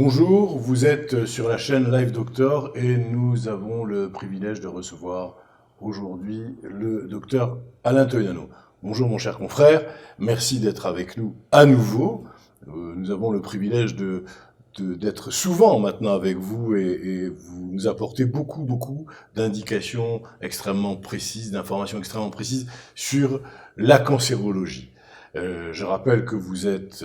Bonjour, vous êtes sur la chaîne Live Doctor et nous avons le privilège de recevoir aujourd'hui le docteur Alain Toledano. Bonjour mon cher confrère, merci d'être avec nous à nouveau. Nous avons le privilège d'être souvent maintenant avec vous et vous nous apportez beaucoup d'indications extrêmement précises, d'informations extrêmement précises sur la cancérologie. Je rappelle que vous êtes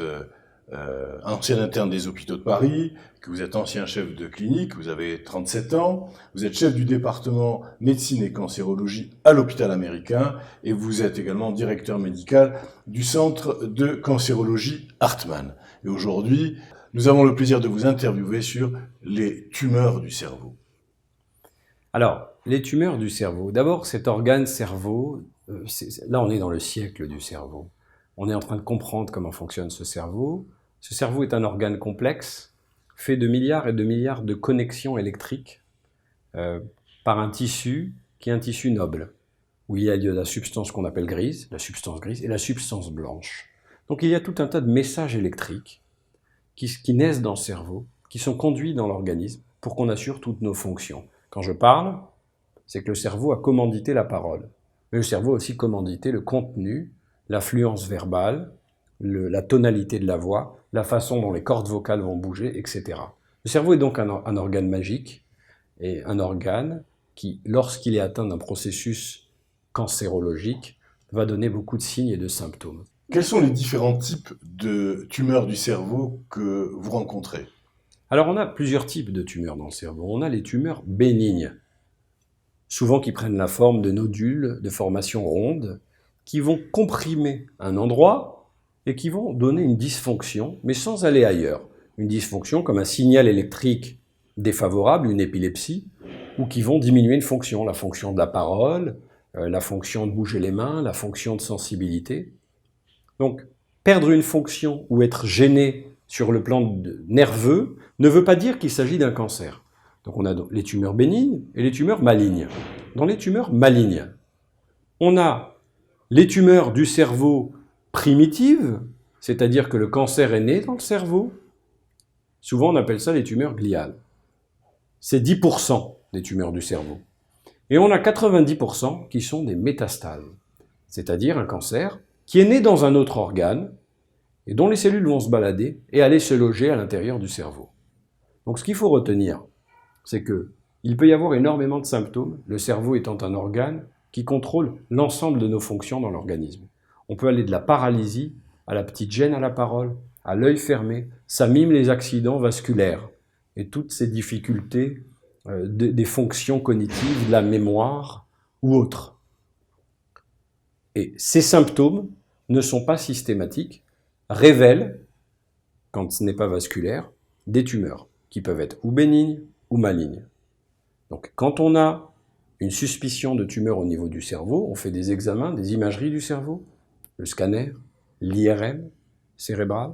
ancien interne des hôpitaux de Paris, que vous êtes ancien chef de clinique, vous avez 37 ans, vous êtes chef du département médecine et cancérologie à l'hôpital américain et vous êtes également directeur médical du centre de cancérologie Hartmann. Et aujourd'hui, nous avons le plaisir de vous interviewer sur les tumeurs du cerveau. Alors, les tumeurs du cerveau. D'abord, cet organe cerveau, là on est dans le siècle du cerveau. On est en train de comprendre comment fonctionne ce cerveau. Ce cerveau est un organe complexe, fait de milliards et de milliards de connexions électriques par un tissu qui est un tissu noble, où il y a la substance qu'on appelle grise, la substance grise, et la substance blanche. Donc il y a tout un tas de messages électriques qui naissent dans le cerveau, qui sont conduits dans l'organisme pour qu'on assure toutes nos fonctions. Quand je parle, c'est que le cerveau a commandité la parole. Mais le cerveau a aussi commandité le contenu, l'affluence verbale, la tonalité de la voix, la façon dont les cordes vocales vont bouger, etc. Le cerveau est donc un organe magique, et un organe qui, lorsqu'il est atteint d'un processus cancérologique, va donner beaucoup de signes et de symptômes. Quels sont les différents types de tumeurs du cerveau que vous rencontrez ? Alors on a plusieurs types de tumeurs dans le cerveau. On a les tumeurs bénignes, souvent qui prennent la forme de nodules de formation ronde, qui vont comprimer un endroit et qui vont donner une dysfonction, mais sans aller ailleurs. Une dysfonction comme un signal électrique défavorable, une épilepsie, ou qui vont diminuer une fonction, la fonction de la parole, la fonction de bouger les mains, la fonction de sensibilité. Donc, perdre une fonction ou être gêné sur le plan nerveux ne veut pas dire qu'il s'agit d'un cancer. Donc on a les tumeurs bénignes et les tumeurs malignes. Dans les tumeurs malignes, on a les tumeurs du cerveau primitives, c'est-à-dire que le cancer est né dans le cerveau. Souvent on appelle ça les tumeurs gliales. C'est 10% des tumeurs du cerveau. Et on a 90% qui sont des métastases, c'est-à-dire un cancer qui est né dans un autre organe et dont les cellules vont se balader et aller se loger à l'intérieur du cerveau. Donc ce qu'il faut retenir, c'est qu'il peut y avoir énormément de symptômes, le cerveau étant un organe qui contrôle l'ensemble de nos fonctions dans l'organisme. On peut aller de la paralysie à la petite gêne à la parole, à l'œil fermé, ça mime les accidents vasculaires et toutes ces difficultés des fonctions cognitives, de la mémoire ou autres. Et ces symptômes ne sont pas systématiques, révèlent, quand ce n'est pas vasculaire, des tumeurs qui peuvent être ou bénignes ou malignes. Donc quand on a une suspicion de tumeur au niveau du cerveau, on fait des examens, des imageries du cerveau, le scanner, l'IRM cérébral,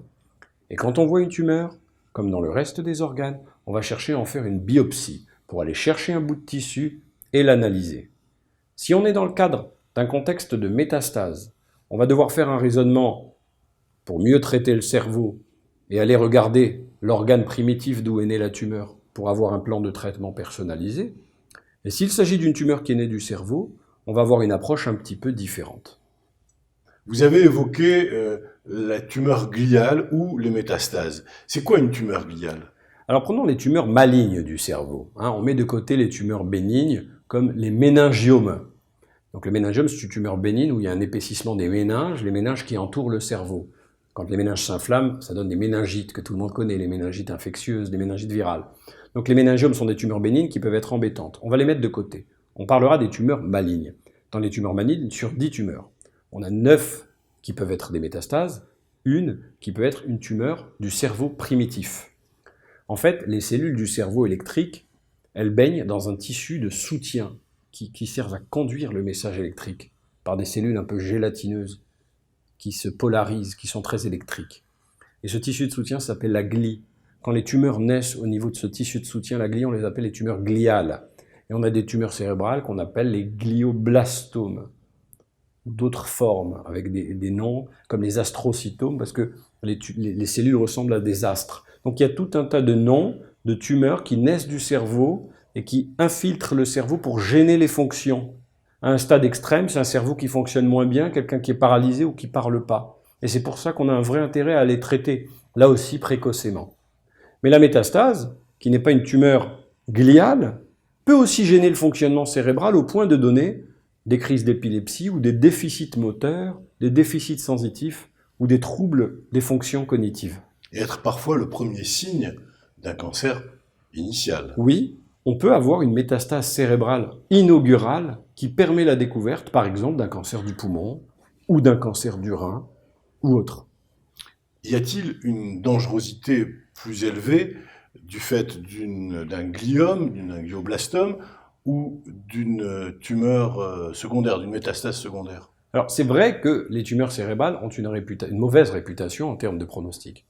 et quand on voit une tumeur, comme dans le reste des organes, on va chercher à en faire une biopsie pour aller chercher un bout de tissu et l'analyser. Si on est dans le cadre d'un contexte de métastase, on va devoir faire un raisonnement pour mieux traiter le cerveau et aller regarder l'organe primitif d'où est née la tumeur pour avoir un plan de traitement personnalisé. Et s'il s'agit d'une tumeur qui est née du cerveau, on va avoir une approche un petit peu différente. Vous avez évoqué la tumeur gliale ou les métastases. C'est quoi une tumeur gliale ? Alors prenons les tumeurs malignes du cerveau. On met de côté les tumeurs bénignes comme les méningiomes. Donc le méningiome, c'est une tumeur bénigne où il y a un épaississement des méninges, les méninges qui entourent le cerveau. Quand les méninges s'inflamment, ça donne des méningites que tout le monde connaît, les méningites infectieuses, les méningites virales. Donc les méningiomes sont des tumeurs bénignes qui peuvent être embêtantes. On va les mettre de côté. On parlera des tumeurs malignes. Dans les tumeurs malignes, sur 10 tumeurs, on a 9 qui peuvent être des métastases, une qui peut être une tumeur du cerveau primitif. En fait, les cellules du cerveau électrique, elles baignent dans un tissu de soutien qui servent à conduire le message électrique par des cellules un peu gélatineuses qui se polarisent, qui sont très électriques. Et ce tissu de soutien s'appelle la glie. Quand les tumeurs naissent au niveau de ce tissu de soutien, la glie, on les appelle les tumeurs gliales. Et on a des tumeurs cérébrales qu'on appelle les glioblastomes, ou d'autres formes, avec des noms comme les astrocytomes, parce que les cellules ressemblent à des astres. Donc il y a tout un tas de noms de tumeurs qui naissent du cerveau et qui infiltrent le cerveau pour gêner les fonctions. À un stade extrême, c'est un cerveau qui fonctionne moins bien, quelqu'un qui est paralysé ou qui parle pas. Et c'est pour ça qu'on a un vrai intérêt à les traiter, là aussi précocement. Mais la métastase, qui n'est pas une tumeur gliale, peut aussi gêner le fonctionnement cérébral au point de donner des crises d'épilepsie ou des déficits moteurs, des déficits sensitifs ou des troubles des fonctions cognitives. Et être parfois le premier signe d'un cancer initial. Oui, on peut avoir une métastase cérébrale inaugurale qui permet la découverte, par exemple, d'un cancer du poumon ou d'un cancer du rein ou autre. Y a-t-il une dangerosité plus élevée du fait d'un gliome, d'un glioblastome ou d'une tumeur secondaire, d'une métastase secondaire? Alors, c'est vrai que les tumeurs cérébrales ont une mauvaise réputation en termes de pronostic.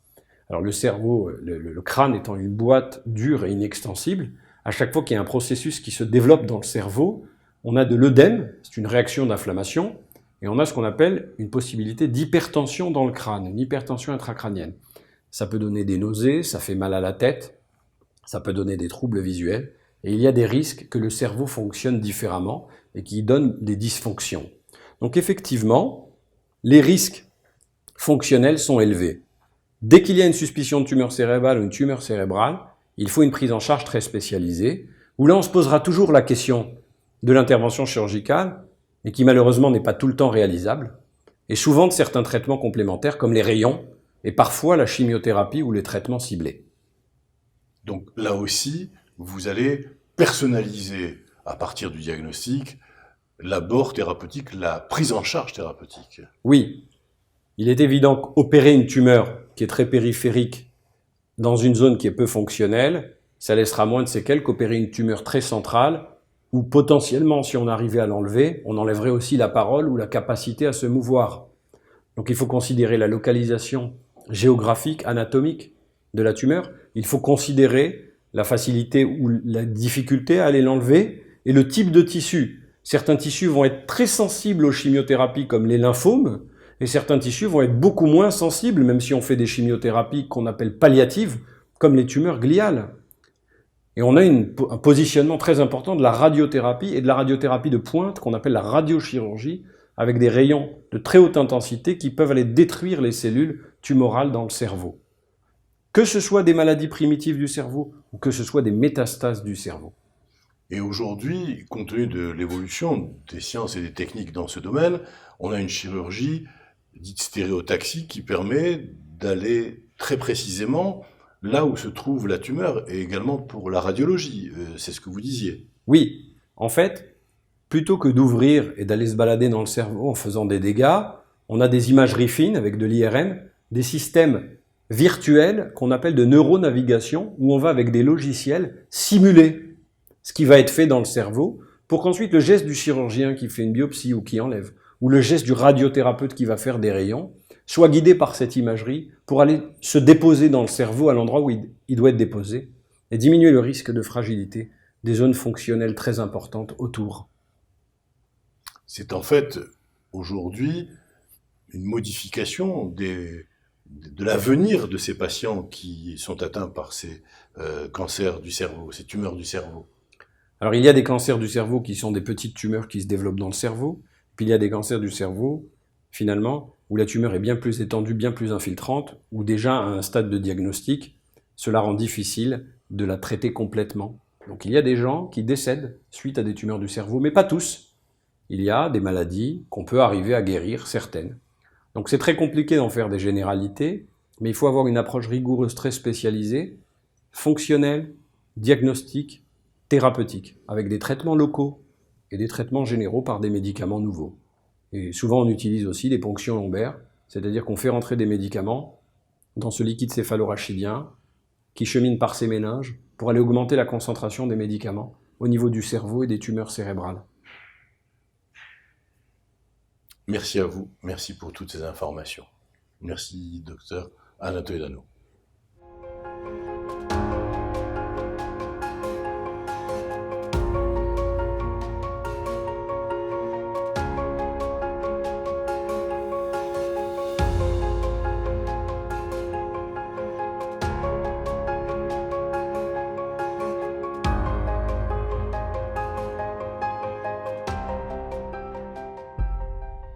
Alors, le cerveau, le crâne étant une boîte dure et inextensible, à chaque fois qu'il y a un processus qui se développe dans le cerveau, on a de l'œdème, c'est une réaction d'inflammation, et on a ce qu'on appelle une possibilité d'hypertension dans le crâne, une hypertension intracrânienne. Ça peut donner des nausées, ça fait mal à la tête, ça peut donner des troubles visuels, et il y a des risques que le cerveau fonctionne différemment et qui donne des dysfonctions. Donc effectivement, les risques fonctionnels sont élevés. Dès qu'il y a une suspicion de tumeur cérébrale ou une tumeur cérébrale, il faut une prise en charge très spécialisée, où là on se posera toujours la question de l'intervention chirurgicale, mais qui malheureusement n'est pas tout le temps réalisable, et souvent de certains traitements complémentaires comme les rayons, et parfois la chimiothérapie ou les traitements ciblés. Donc là aussi, vous allez personnaliser à partir du diagnostic l'abord thérapeutique, la prise en charge thérapeutique. Oui, il est évident qu'opérer une tumeur qui est très périphérique dans une zone qui est peu fonctionnelle, ça laissera moins de séquelles qu'opérer une tumeur très centrale où potentiellement, si on arrivait à l'enlever, on enlèverait aussi la parole ou la capacité à se mouvoir. Donc il faut considérer la localisation géographique, anatomique de la tumeur, il faut considérer la facilité ou la difficulté à aller l'enlever et le type de tissu. Certains tissus vont être très sensibles aux chimiothérapies comme les lymphomes, et certains tissus vont être beaucoup moins sensibles, même si on fait des chimiothérapies qu'on appelle palliatives, comme les tumeurs gliales. Et on a un positionnement très important de la radiothérapie et de la radiothérapie de pointe qu'on appelle la radiochirurgie, avec des rayons de très haute intensité qui peuvent aller détruire les cellules tumorales dans le cerveau. Que ce soit des maladies primitives du cerveau ou que ce soit des métastases du cerveau. Et aujourd'hui, compte tenu de l'évolution des sciences et des techniques dans ce domaine, on a une chirurgie dite stéréotaxique qui permet d'aller très précisément là où se trouve la tumeur et également pour la radiologie. C'est ce que vous disiez. Oui, en fait, plutôt que d'ouvrir et d'aller se balader dans le cerveau en faisant des dégâts, on a des imageries fines avec de l'IRM, des systèmes virtuels qu'on appelle de neuronavigation, où on va avec des logiciels simuler ce qui va être fait dans le cerveau, pour qu'ensuite le geste du chirurgien qui fait une biopsie ou qui enlève, ou le geste du radiothérapeute qui va faire des rayons, soit guidé par cette imagerie pour aller se déposer dans le cerveau à l'endroit où il doit être déposé, et diminuer le risque de fragilité des zones fonctionnelles très importantes autour. C'est en fait aujourd'hui une modification de l'avenir de ces patients qui sont atteints par ces cancers du cerveau, ces tumeurs du cerveau. Alors il y a des cancers du cerveau qui sont des petites tumeurs qui se développent dans le cerveau, puis il y a des cancers du cerveau, finalement, où la tumeur est bien plus étendue, bien plus infiltrante, où déjà à un stade de diagnostic, cela rend difficile de la traiter complètement. Donc il y a des gens qui décèdent suite à des tumeurs du cerveau, mais pas tous. Il y a des maladies qu'on peut arriver à guérir, certaines. Donc c'est très compliqué d'en faire des généralités, mais il faut avoir une approche rigoureuse, très spécialisée, fonctionnelle, diagnostique, thérapeutique, avec des traitements locaux et des traitements généraux par des médicaments nouveaux. Et souvent on utilise aussi des ponctions lombaires, c'est-à-dire qu'on fait rentrer des médicaments dans ce liquide céphalorachidien qui chemine par ces méninges pour aller augmenter la concentration des médicaments au niveau du cerveau et des tumeurs cérébrales. Merci à vous, merci pour toutes ces informations. Merci, docteur Alain Toledano.